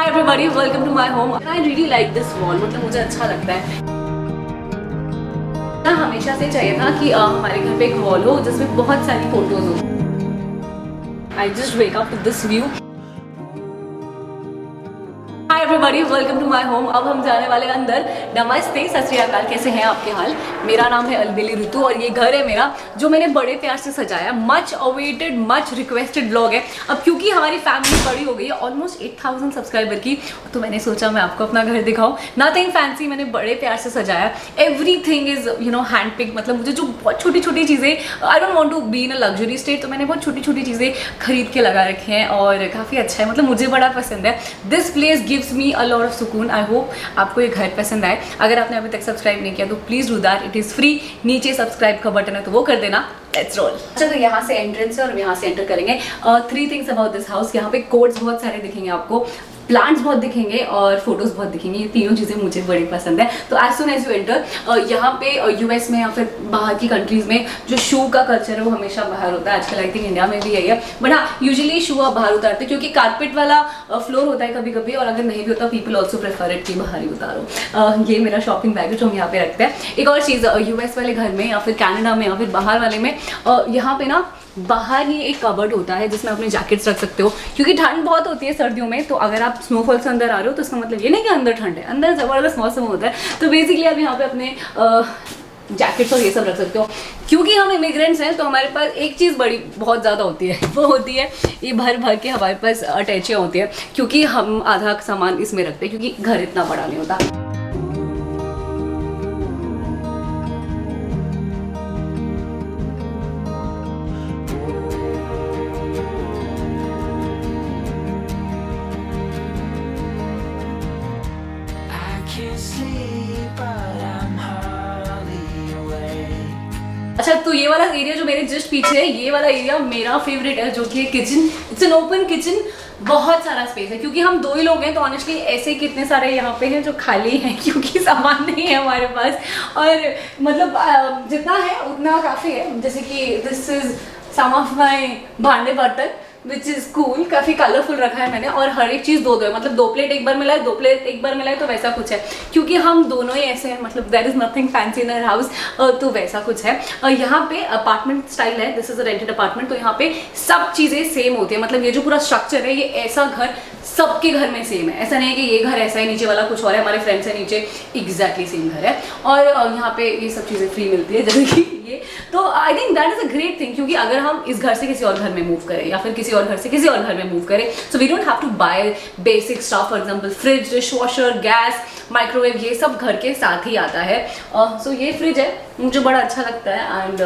Hi everybody, welcome to my home. I really like this wall, मतलब मुझे अच्छा लगता है ना। हमेशा से चाहिए था कि हमारे घर पे एक वॉल हो जिसमें बहुत सारी फोटोज हो। I just wake up to this view. Hi everybody, welcome to my home. अब हम जाने वाले अंदर। नमस्ते, सत श्री अकाल, कैसे हैं आपके हाल। मेरा नाम है अलबेली ऋतु और ये घर है मेरा, जो मैंने बड़े प्यार से सजाया। Much awaited, much requested blog है। अब क्योंकि हमारी फैमिली बड़ी हो गई है, ऑलमोस्ट 8000 सब्सक्राइबर की, तो मैंने सोचा मैं आपको अपना घर दिखाऊं। नथिंग फैंसी, मैंने बड़े प्यार से सजाया। Everything is hand pick. मतलब मुझे जो बहुत छोटी छोटी चीज़ें, I don't want to be in a luxury state, तो मैंने बहुत छोटी छोटी चीज़ें खरीद के लगा रखे हैं और काफ़ी अच्छा है। मतलब मुझे बड़ा पसंद है। This place gives me a lot of सुकून। आई होप आपको ये घर पसंद आए। अगर आपने अभी तक सब्सक्राइब नहीं किया तो please do that, it is free. नीचे सब्सक्राइब का बटन है तो वो कर देना। Let's roll. अच्छा, तो यहाँ से एंट्रेंस है और यहाँ से एंटर करेंगे। 3 थिंग्स अबाउट दिस हाउस। यहाँ पे कोड्स बहुत सारे दिखेंगे आपको, प्लांट्स बहुत दिखेंगे और फोटोज बहुत दिखेंगी। ये तीनों चीज़ें मुझे बड़ी पसंद है। तो as soon as you enter, यहाँ पे यूएस में या फिर बाहर की कंट्रीज में जो शू का कल्चर है वो हमेशा बाहर होता है। आजकल आई थिंक इंडिया में भी यही है, बट हाँ, यूजुअली शू आप बाहर उतारते हैं क्योंकि कारपेट वाला फ्लोर होता है कभी कभी, और अगर नहीं भी होता पीपल ऑल्सो प्रेफर इट कि बाहर ही उतारो। ये मेरा शॉपिंग बैग है जो हम यहाँ पे रखते हैं। एक और चीज़, यूएस वाले घर में या फिर कनाडा में या फिर बाहर वाले में, यहाँ पे ना बाहर ही एक कबर्ड होता है जिसमें अपने जैकेट्स रख सकते हो, क्योंकि ठंड बहुत होती है सर्दियों में। तो अगर आप स्नोफॉल से अंदर आ रहे हो तो इसका मतलब ये नहीं कि अंदर ठंड है, अंदर ज़बरदस्त मौसम होता है। तो बेसिकली आप यहाँ पे अपने जैकेट्स और ये सब रख सकते हो। क्योंकि हम इमिग्रेंट्स हैं तो हमारे पास एक चीज़ बड़ी बहुत ज़्यादा होती है, वो होती है ये भर भर के हमारे पास अटैचियाँ होती है, क्योंकि हम आधा सामान इसमें रखते हैं क्योंकि घर इतना बड़ा नहीं होता। अच्छा, तो ये वाला एरिया जो मेरे जस्ट पीछे है, ये वाला एरिया मेरा फेवरेट है, जो कि kitchen. It's an open kitchen, बहुत सारा स्पेस है। क्योंकि हम 2 ही लोग हैं तो ऑनेस्टली ऐसे कितने सारे यहाँ पे हैं जो खाली हैं क्योंकि सामान नहीं है हमारे पास। और मतलब जितना है उतना काफ़ी है। जैसे कि this is some of my भांडे बर्तन विच इज़ कूल। काफ़ी कलरफुल रखा है मैंने, और हर एक चीज़ 2 है। मतलब 2 प्लेट एक बार मिला है, 2 प्लेट एक बार मिला है, तो वैसा कुछ है। क्योंकि हम दोनों ही ऐसे हैं, मतलब there is nothing fancy in our house, तो वैसा कुछ है। यहाँ पे अपार्टमेंट स्टाइल है, this is a rented apartment, तो यहाँ पे सब चीज़ें सेम होती है। मतलब ये जो पूरा स्ट्रक्चर है, ये ऐसा घर सबके घर में सेम है। ऐसा नहीं है कि ये घर ऐसा है, नीचे वाला कुछ और है, हमारे फ्रेंड्स है नीचे, एग्जैक्टली सेम घर है। और यहाँ पे ये सब चीज़ें फ्री मिलती है, जैसे कि ये। तो I think that is a great thing, क्योंकि अगर हम इस घर से किसी और घर में मूव करें या फिर किसी और घर से किसी और घर में मूव करें, so we don't have to buy basic stuff. For example fridge, dishwasher, gas, microwave, ये सब घर के साथ ही आता है। सो ये फ्रिज है, मुझे बड़ा अच्छा लगता है। एंड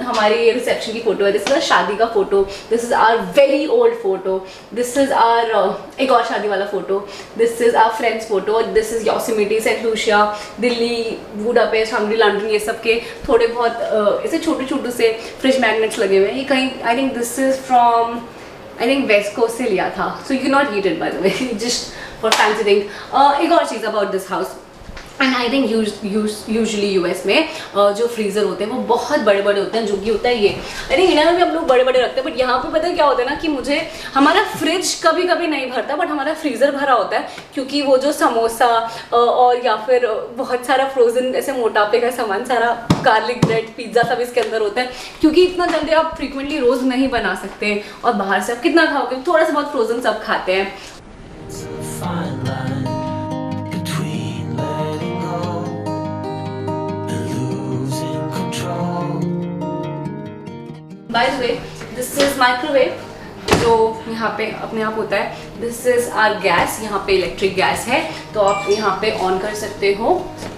हमारी रिसेप्शन की फोटो है, दिस इज शादी का photo, this is our very old photo, this is our एक और शादी वाला photo, this is our friends photo, this is Yosemite, Saint Lucia, Delhi, Budapest, Hungary, London, ये सब के थोड़े बहुत ऐसे छोटे छोटे से फ्रिज मैग्नेट्स लगे हुए हैं। ये कहीं I think this is from west coast से लिया था, so you can not heat it by the way, just for fancy thing. एक और चीज़ about this house, and I think usually US में जो फ्रीज़र होते हैं वो बहुत बड़े बड़े होते हैं, जो कि होता है ये। आई थिंक इंडिया में भी हम लोग बड़े बड़े रखते हैं, बट यहाँ पे पता है क्या होता है ना, कि मुझे हमारा फ्रिज कभी कभी नहीं भरता, बट हमारा फ्रीज़र भरा होता है। क्योंकि वो जो समोसा और या फिर बहुत सारा फ्रोजन ऐसे मोटापे का सामान, सारा गार्लिक ब्रेड, पिज्ज़ा सब इसके अंदर होता है। क्योंकि इतना जल्दी आप फ्रीक्वेंटली रोज़ नहीं बना सकते, और बाहर से आप कितना खाओगे, थोड़ा सा बहुत फ्रोजन सब खाते हैं। By the way, this is microwave, जो यहाँ पे अपने आप होता है। दिस इज आवर गैस, यहाँ पे इलेक्ट्रिक गैस है, तो आप यहाँ पे ऑन कर सकते हो।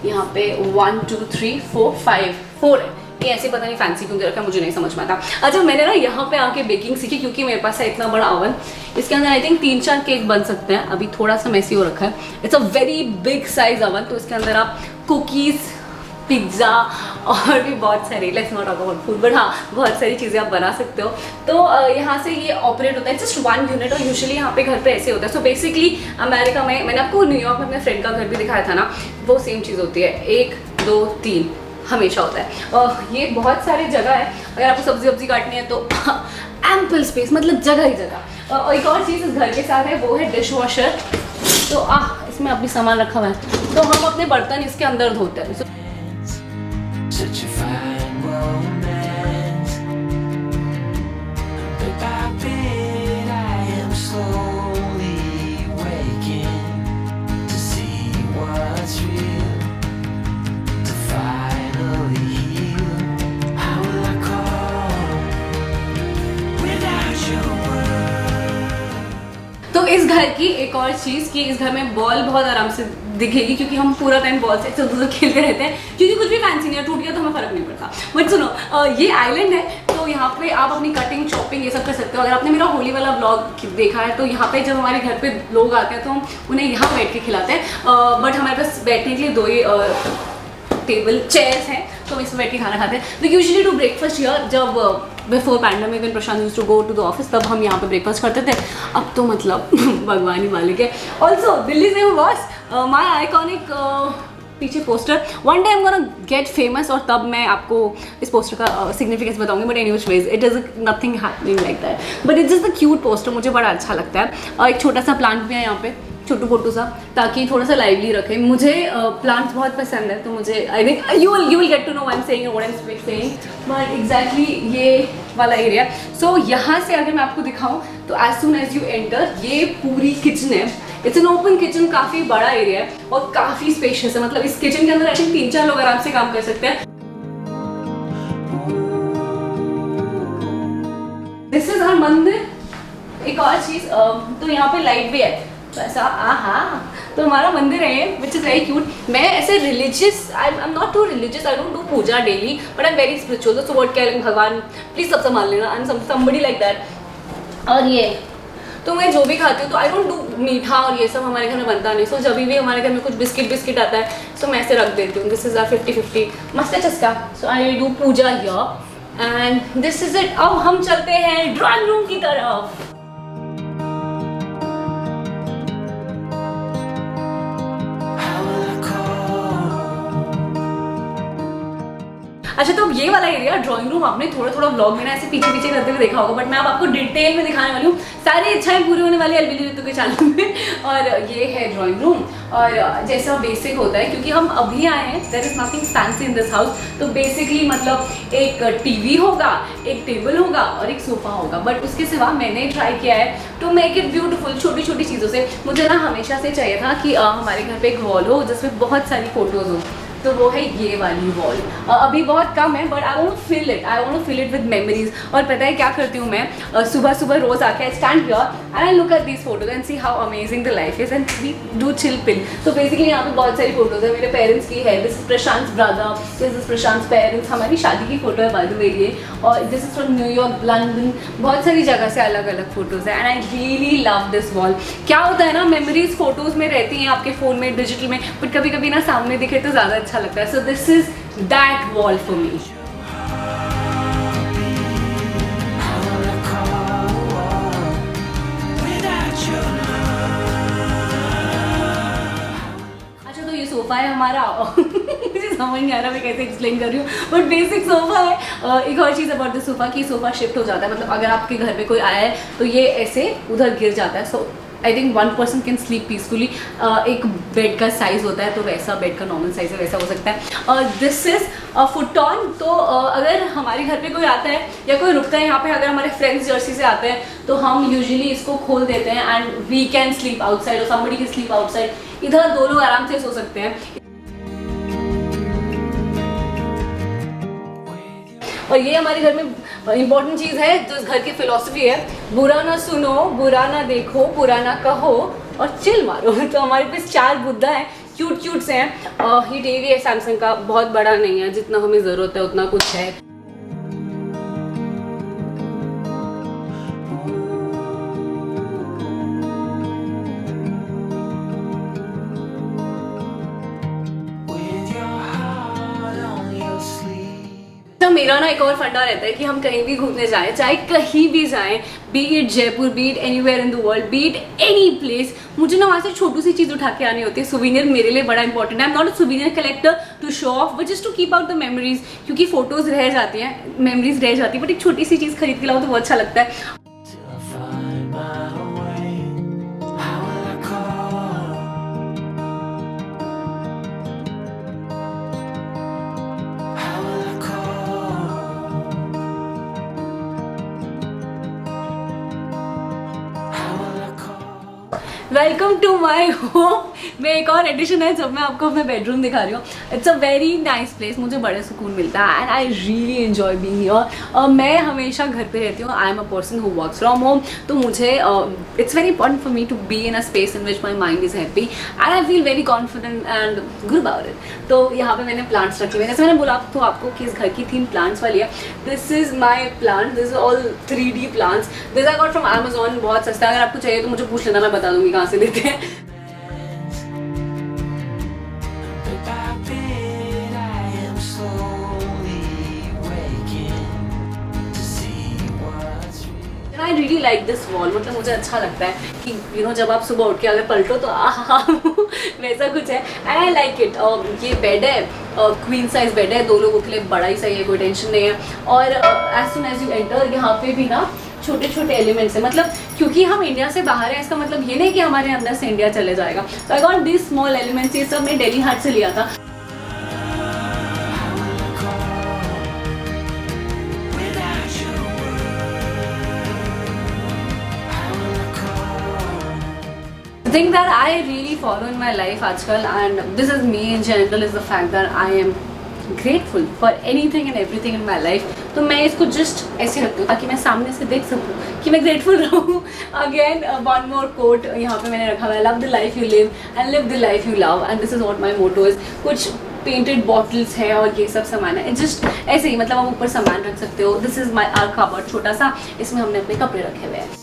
यहाँ पे 1 2 3 4 5 4 है। ये ऐसे पता नहीं फैंसी क्यों रखा, मुझे नहीं समझ में आता। अच्छा, मैंने ना यहाँ पे आके बेकिंग सीखी, क्योंकि मेरे पास है इतना बड़ा ओवन, इसके अंदर आई थिंक 3-4 केक बन सकते हैं। अभी थोड़ा सा मैसी हो रखा है, it's a very big size oven, तो इसके अंदर आप कुकीज़, पिज्ज़ा और भी बहुत सारी, let's not talk about food, but हाँ, बहुत सारी चीज़ें आप बना सकते हो। तो यहाँ से ये ऑपरेट होता है, जस्ट 1 यूनिट, और यूजुअली यहाँ पे घर पे ऐसे होता है। सो बेसिकली अमेरिका में, मैंने आपको न्यूयॉर्क में अपने फ्रेंड का घर भी दिखाया था ना, वो सेम चीज़ होती है, 1 2 3 हमेशा होता है। और ये बहुत सारी जगह है, अगर आपको सब्जी वब्जी काटनी है तो एम्पल स्पेस, मतलब जगह ही जगह। और एक और चीज़ इस घर के साथ है, वो है डिश वॉशर। तो इसमें अभी सामान रखा हुआ है, तो हम अपने बर्तन इसके अंदर धोते हैं। तो इस घर की एक और चीज़ कि इस घर में बॉल बहुत आराम से दिखेगी, क्योंकि हम पूरा टाइम बॉल से इधर उधर खेलते रहते हैं, क्योंकि कुछ भी फैंसी नहीं है, टूट गया तो हमें फर्क नहीं पड़ता। बट सुनो, ये आइलैंड है, तो यहाँ पे आप अपनी कटिंग चॉपिंग ये सब कर सकते हो। अगर आपने मेरा होली वाला ब्लॉग देखा है तो यहाँ पे जब हमारे घर पे लोग आते हैं तो हम उन्हें यहाँ बैठ के खिलाते हैं। बट हमारे पास बैठने के लिए 2 ही टेबल चेयर्स हैं, तो इसमें बैठ के खाना खाते हैं। तो यूजुअली टू ब्रेकफास्ट हियर, जब before pandemic when Prashant used to go to the office, तब हम यहाँ पे ब्रेकफास्ट करते थे। अब तो मतलब भगवान ही मालिक है। ऑल्सो दिल्ली से बॉस माय आइकॉनिक पीछे poster, one day I am gonna get famous, और तब मैं आपको इस पोस्टर का सिग्निफिकेंस बताऊंगी। But anyways ways it is nothing happening like that, but it is the cute poster, मुझे बड़ा अच्छा लगता है। एक छोटा सा प्लांट भी है यहाँ पे, छोटू पोटू सा, ताकि थोड़ा सा लाइवली रखे। मुझे प्लांट्स बहुत पसंद है, तो मुझे I think you will get to know what I am saying what I am saying, but exactly ये वाला एरिया। सो यहाँ से अगर मैं आपको दिखाऊं तो as soon as you enter, ये पूरी किचन है। इट्स एन ओपन किचन, काफ़ी बड़ा एरिया है और काफ़ी स्पेशियस है। मतलब इस किचन के अंदर आई थिंक 3-4 लोग आराम से काम कर सकते हैं। दिस इज आवर मंदिर। एक और चीज़, तो यहाँ पे लाइट भी है, तो ऐसा तो हमारा मंदिर है विच इज़ वेरी क्यूट। मैं ऐसे religious, I am not too religious, I don't do puja daily, but I am very spiritual. So what कह रहे हैं भगवान प्लीज सब संभाल लेना, I am somebody like that. और ये तो मैं जो भी खाती हूँ, तो आई डोंट डू मीठा और ये सब हमारे घर में बनता नहीं। सो जब भी हमारे घर में कुछ बिस्किट आता है, सो मैं ऐसे रख देती हूँ। दिस इज 50-50 मस्त है चस्का। So I do puja here and this is it. अब हम चलते हैं ड्राइंग रूम की तरफ। अच्छा, तो ये वाला एरिया ड्राइंग रूम आपने थोड़ा व्लॉग में ना ऐसे पीछे करते हुए देखा होगा, बट मैं अब आपको डिटेल में दिखाने वाली हूँ। सारी इच्छाएं पूरी होने वाली है अलविली ऋतु के चैनल में। और ये है ड्राइंग रूम, और जैसा बेसिक होता है, क्योंकि हम अभी आए हैं, there is nothing fancy in this house. तो बेसिकली मतलब एक टीवी होगा, एक टेबल होगा और एक सोफा होगा, बट उसके सिवा मैंने ट्राई किया है टू मेक इट ब्यूटीफुल। छोटी छोटी चीज़ों से मुझे ना हमेशा से चाहिए था कि हमारे घर पे एक वॉल हो जिसमें बहुत सारी फोटोज़ हो, तो वो है ये वाली वॉल। अभी बहुत कम है, but I want to fill it with memories. और पता है क्या करती हूँ मैं, सुबह रोज आके I stand here and I look at these photos and see how amazing the life is and we do chill pill. तो बेसिकली यहाँ पे बहुत सारी फोटोज है मेरे पेरेंट्स की है। This is Prashant brother, this is Prashant parents, हमारी शादी की फोटो है बाय द वे ये, और this is from New York, London, बहुत सारी जगह से अलग अलग फोटोज है। And I really love this wall. क्या होता है ना, मेमोरीज फोटोज में रहती हैं आपके फोन में, डिजिटल में, बट कभी कभी ना सामने दिखे तो ज़्यादा अच्छा लगता है। सो this is that wall for me. अच्छा, तो ये सोफा है हमारा मुझे समझ नहीं आ रहा मैं कैसे एक्सप्लेन कर रही हूँ, बट बेसिक सोफा है। एक और चीज़ अबाउट द सोफा कि सोफा शिफ्ट हो जाता है, मतलब अगर आपके घर पे कोई आया है तो ये ऐसे उधर गिर जाता है। So I think 1 person can sleep peacefully. एक बेड का साइज़ होता है, तो वैसा बेड का नॉर्मल साइज़ है वैसा हो सकता है। This is futon. तो अगर हमारे घर पे कोई आता है या कोई रुकता है यहाँ पे, अगर हमारे फ्रेंड्स जर्सी से आते हैं, तो हम यूजुअली इसको खोल देते हैं and we can sleep outside और समबडी कैन स्लीप आउटसाइड। इधर 2 लोग आराम से सो सकते हैं। और ये हमारे घर में इंपॉर्टेंट चीज़ है जो इस घर की फिलॉसफी है, बुरा ना सुनो, बुरा ना देखो, बुरा ना कहो और चिल मारो। तो हमारे पास 4 बुद्धा हैं, क्यूट से हैं। ये टीवी है सैमसंग का, बहुत बड़ा नहीं है, जितना हमें ज़रूरत है उतना कुछ है। मेरा ना एक और फंडा रहता है कि हम कहीं भी घूमने जाएं, चाहे कहीं भी जाएं, B it Jaipur, B it anywhere in the world, B it any place, मुझे ना वहाँ से छोटी सी चीज़ उठा के आनी होती है। सुवीनियर मेरे लिए बड़ा इंपॉर्टेंट है। I am not a souvenir collector to show off, but just to keep out the memories, क्योंकि फोटोज रह जाती हैं, मेमोरीज रह जाती है, बट एक छोटी सी चीज़ खरीद के लाओ तो बहुत अच्छा लगता है। वेलकम टू माई होम में एक और एडिशन है जब मैं आपको अपना बेडरूम दिखा रही हूँ. It's a very nice place. मुझे बड़े सुकून मिलता है and I really enjoy being here. मैं हमेशा घर पे रहती हूँ. I am a person who works from home. तो मुझे it's very important for me to be in a space in which my mind is happy and I feel very confident and good about it. तो यहाँ पे मैंने plants रखे हुए. जैसे मैंने बोला तो आपको कि इस घर की थीम प्लांट्स वाली है. This is my plant. This is all 3D plants. This I got from Amazon. बहुत सस्ता है. अगर आपको चाहिए तो मुझे पूछ लेना, मैं बता दूंगी कहाँ से लेते हैं. I really like this wall. मतलब मुझे अच्छा लगता है कि you know, जब आप सुबह उठ के अगर पलटो तो वैसा कुछ है एंड आई लाइक इट. ये बेड है, क्वीन साइज बेड है. 2 लोगों के लिए बड़ा ही सही है, कोई टेंशन नहीं है. और as soon as you enter यहाँ पे भी ना छोटे छोटे एलिमेंट्स है. मतलब क्योंकि हम इंडिया से बाहर हैं इसका मतलब ये नहीं कि हमारे अंदर से इंडिया चले जाएगा. So I got this small elements. ये सब मैं दिल्ली हाट से लिया था. Thing that I really follow in my life आजकल and this is me in general is the fact that I am grateful for anything and everything in my life. तो मैं इसको just ऐसे रखती हूँ ताकि मैं सामने से देख सकूँ कि मैं grateful रहूँ. Again one more quote यहाँ पे मैंने रखा हुआ है. Love the life you live and live the life you love and this is what my motto is. कुछ पेंटेड बॉटल्स है और ये सब सामान है. जस्ट ऐसे ही मतलब आप ऊपर सामान रख सकते हो. This is my our cupboard छोटा सा. इसमें हमने अपने कपड़े रखे हुए हैं.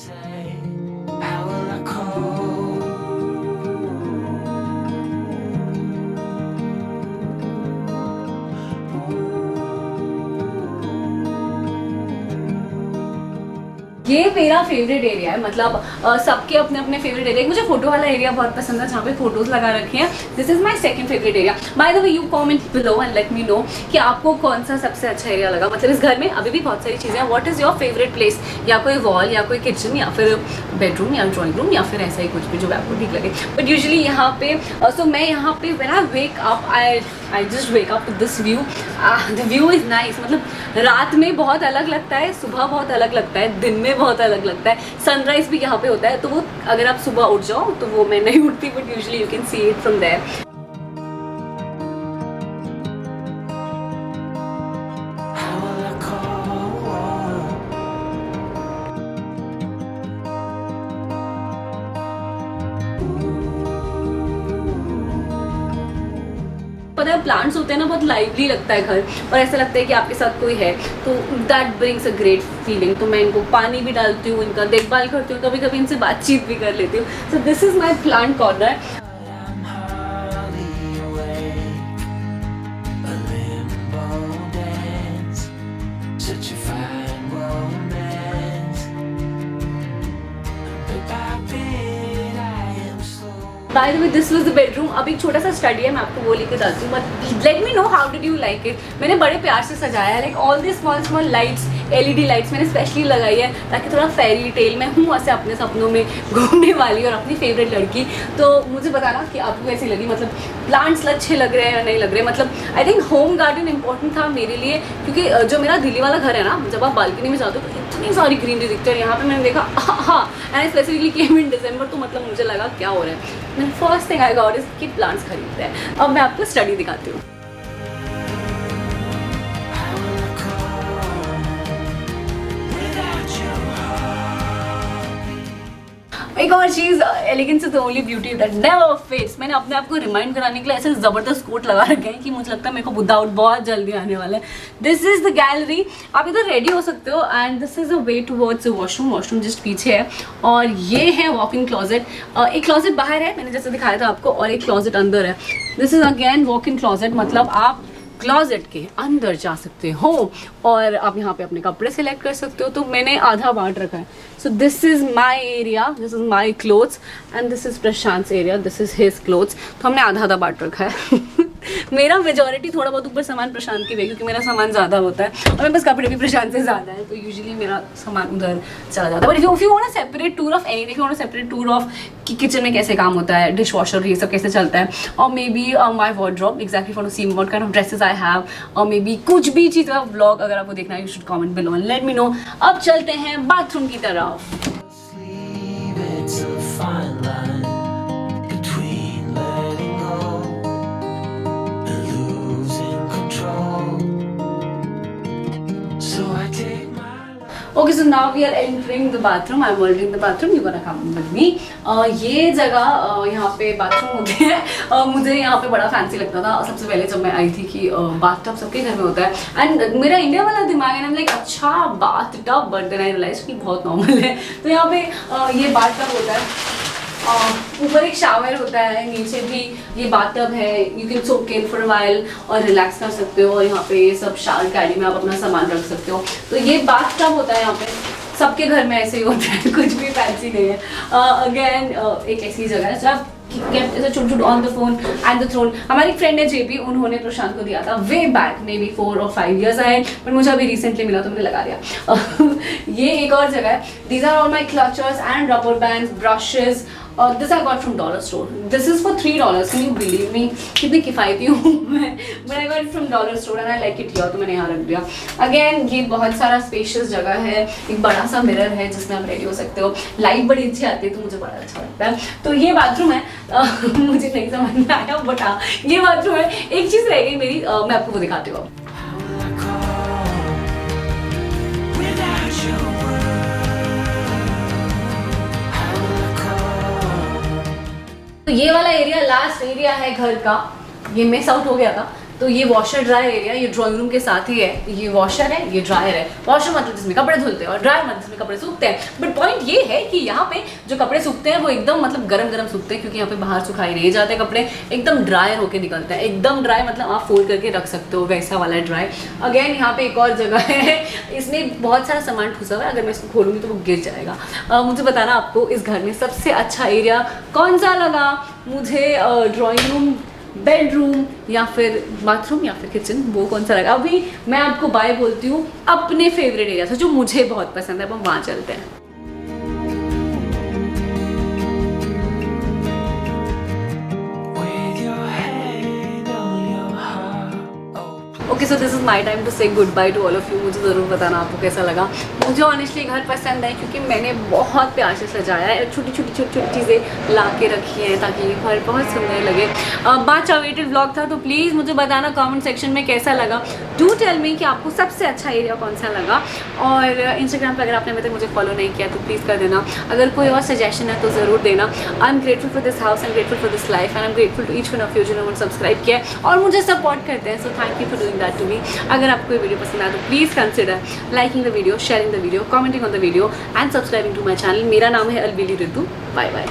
ये मेरा फेवरेट एरिया है. मतलब सबके अपने अपने फेवरेट एरिया. मुझे फोटो वाला एरिया बहुत पसंद है जहाँ पे फोटोज लगा रखे हैं. This is my second favourite area. Bye the way you comment below and let me know कि आपको कौन सा सबसे अच्छा एरिया लगा. मतलब इस घर में अभी भी बहुत सारी चीज़ें हैं. What is your favourite place? या कोई वॉल या कोई किचन या फिर बेडरूम या ड्राइंग रूम या फिर ऐसा ही कुछ भी जो आपको ठीक लगे. बट यूजुअली यहाँ पे सो मैं यहाँ पे when I wake up I just wake up to this view. The view is nice. मतलब रात में बहुत अलग लगता है, सुबह बहुत अलग लगता है, दिन में बहुत अलग लगता है. सनराइज भी यहाँ पे होता है. तो वो अगर आप सुबह उठ जाओ तो वो मैं नहीं उठती but usually you can see it from there. पता है प्लांट्स होते हैं ना, बहुत लाइवली लगता है घर और ऐसा लगता है कि आपके साथ कोई है. तो that brings a great feeling. तो मैं इनको पानी भी डालती हूँ, इनका देखभाल करती हूँ, कभी कभी इनसे बातचीत भी कर लेती हूँ. सो this is my plant corner. Bye the way this was the bedroom. अब एक छोटा सा स्टडी है, मैं आपको वो लेके जाती हूँ. But let me know how did you like it. मैंने बड़े प्यार से सजाया है. Like all this small small lights, LED lights मैंने स्पेशली लगाई है ताकि थोड़ा फेरी टेल में हूँ ऐसे अपने सपनों में घूमने वाली और अपनी फेवरेट लड़की. तो मुझे बताना कि आपको कैसी लगी. मतलब प्लांट्स अच्छे लग रहे हैं या नहीं लग रहे. मतलब I think home garden important था मेरे लिए क्योंकि जो मेरा दिल्ली वाला घर है ना, जब आप बालकनी में जाते हो तो इतनी सारी ग्रीनरी दिखती है. यहाँ पे मैंने देखा हाँ एंड स्पेसिफिकली केम इन दिसंबर. तो मतलब मुझे लगा क्या हो रहा है. मैंने first thing I got is कि प्लांट्स खरीदते हैं. अब मैं आपको स्टडी दिखाती हूँ. एक और चीज, elegance is the only beauty that never fades. मैंने अपने आप को रिमाइंड कराने के लिए ऐसे जबरदस्त कोट लगा रखे हैं कि मुझे लगता है मेरे को बुद्धा आउट बहुत जल्दी आने वाला है. This is the gallery. आप इधर रेडी हो सकते हो and this is a way towards washroom. Washroom just पीछे है और ये है वॉक इन क्लॉजेट. एक क्लॉजेट बाहर है मैंने जैसे दिखाया था आपको और एक क्लॉजेट अंदर है. This is again walk in closet. मतलब आप क्लॉजेट के अंदर जा सकते हो और आप यहाँ पे अपने कपड़े सिलेक्ट कर सकते हो. तो मैंने आधा बांट रखा है. सो this is my area, this is my clothes and this is Prashant area, this is his clothes. तो हमने आधा आधा बांट रखा है. मेरा मेजोरिटी थोड़ा बहुत ऊपर सामान प्रशांत की भी क्योंकि मेरा सामान ज़्यादा होता है और मेरे पास कपड़े भी प्रशांत से ज़्यादा है. तो यूजुअली मेरा सामान उधर चला जाता है. But if you want a separate tour of anything, if you want a separate tour of कि किचन में कैसे काम होता है, डिश वॉशर ये सब कैसे चलता है, और maybe my wardrobe exactly for to see what kind of dresses I have, और मे बी कुछ भी चीज़ का व्लॉग अगर आपको देखना है, you should comment below and let me know. अब चलते हैं बाथरूम की तरफ. It's a fine line. Okay so now we are entering the bathroom. I am already in the bathroom. You gonna come with me. ये जगह यहाँ पे bathroom होते हैं. मुझे यहाँ पे बड़ा फैंसी लगता था सबसे पहले जब मैं आई थी कि बाथटब सबके घर में होता है. एंड मेरा इंडिया वाला दिमाग है ना, लाइक अच्छा bathtub, but then I realize कि बहुत नॉर्मल है. तो यहाँ पे ये बाथटब होता है. ऊपर एक शावर होता है, नीचे भी ये बाथटब है. You can soak in for a while और रिलैक्स कर सकते हो. और यहाँ पे ये सब शावर कैडी में आप अपना सामान रख सकते हो. तो ये बाथटब होता है यहाँ पे. सबके घर में ऐसे ही होता है, कुछ भी फैंसी नहीं है. अगेन एक ऐसी जगह है जब छोटे on the phone and the throne. हमारी फ्रेंड है जेबी, उन्होंने प्रशांत को दिया था way back maybe 4 or 5 years ahead, पर मुझे अभी रिसेंटली मिला तो मैंने लगा दिया. ये एक और जगह है. These are all my clutchers and rubber bands, brushes. This I got from dollar store. This is for $3. Can you believe me? कितनी किफायती हूँ मैं. But I got from dollar store and I like it here, तो मैंने यहाँ रख दिया. Again ये बहुत सारा स्पेशियस जगह है. एक बड़ा सा मिरर है जिसमें आप रेडी हो सकते हो. लाइट बड़ी अच्छी आती है तो मुझे बड़ा अच्छा लगता है. तो ये बाथरूम है. मुझे नहीं समझ में आया बट हाँ ये बाथरूम है. एक चीज़ रह गई मेरी, मैं आपको वो दिखाती हूँ. तो ये वाला एरिया लास्ट एरिया है घर का. ये मिस आउट हो गया था. तो ये वॉशर ड्रायर एरिया, ये ड्राइंग रूम के साथ ही है. ये वॉशर है, ये ड्रायर है. वॉशर मतलब जिसमें कपड़े धुलते हैं और ड्रायर मतलब जिसमें कपड़े सूखते हैं. बट पॉइंट ये है कि यहाँ पे जो कपड़े सूखते हैं वो एकदम मतलब गरम सूखते हैं, क्योंकि यहाँ पे बाहर सुखाए नहीं जाते कपड़े. एकदम ड्रायर होके निकलते हैं. एकदम ड्राई मतलब आप फोल्ड करके रख सकते हो, वैसा वाला ड्राई. अगेन यहाँ पे एक और जगह है. इसमें बहुत सारा सामान ठुसा हुआ है. अगर मैं इसको खोलूँगी तो वो गिर जाएगा. मुझे बताना आपको इस घर में सबसे अच्छा एरिया कौन सा लगा. मुझे ड्राइंग रूम, बेडरूम या फिर बाथरूम या फिर किचन, वो कौन सा लगा. अभी मैं आपको बाय बोलती हूँ अपने फेवरेट एरिया से जो मुझे बहुत पसंद है. अब हम वहाँ चलते हैं. Okay so this is my time to say good bye to all of you. मुझे ज़रूर बताना आपको कैसा लगा. मुझे ऑनेस्टली घर पसंद है क्योंकि मैंने बहुत प्यार से सजाया है. छोटी छोटी चीज़ें ला के रखी हैं ताकि ये घर बहुत सुंदर लगे. बात अवेटेड व्लॉग था, तो प्लीज़ मुझे बताना कमेंट सेक्शन में कैसा लगा. डू टेल मी कि आपको सबसे अच्छा एरिया कौन सा लगा. और इंस्टाग्राम पर अगर आपने अभी तक मुझे फॉलो नहीं किया तो प्लीज़ कर देना. अगर कोई और सजेशन है तो ज़रूर देना. I am grateful for this house, I am grateful for this life and I am grateful to each one of you जिन्होंने सब्सक्राइब किया है और मुझे सपोर्ट करते हैं. So thank you for doing that to me. अगर आपको ये वीडियो पसंद आया तो please consider liking the video, sharing the video, commenting on the video and subscribing to my channel. मेरा नाम है अलबेली रितु. Bye bye.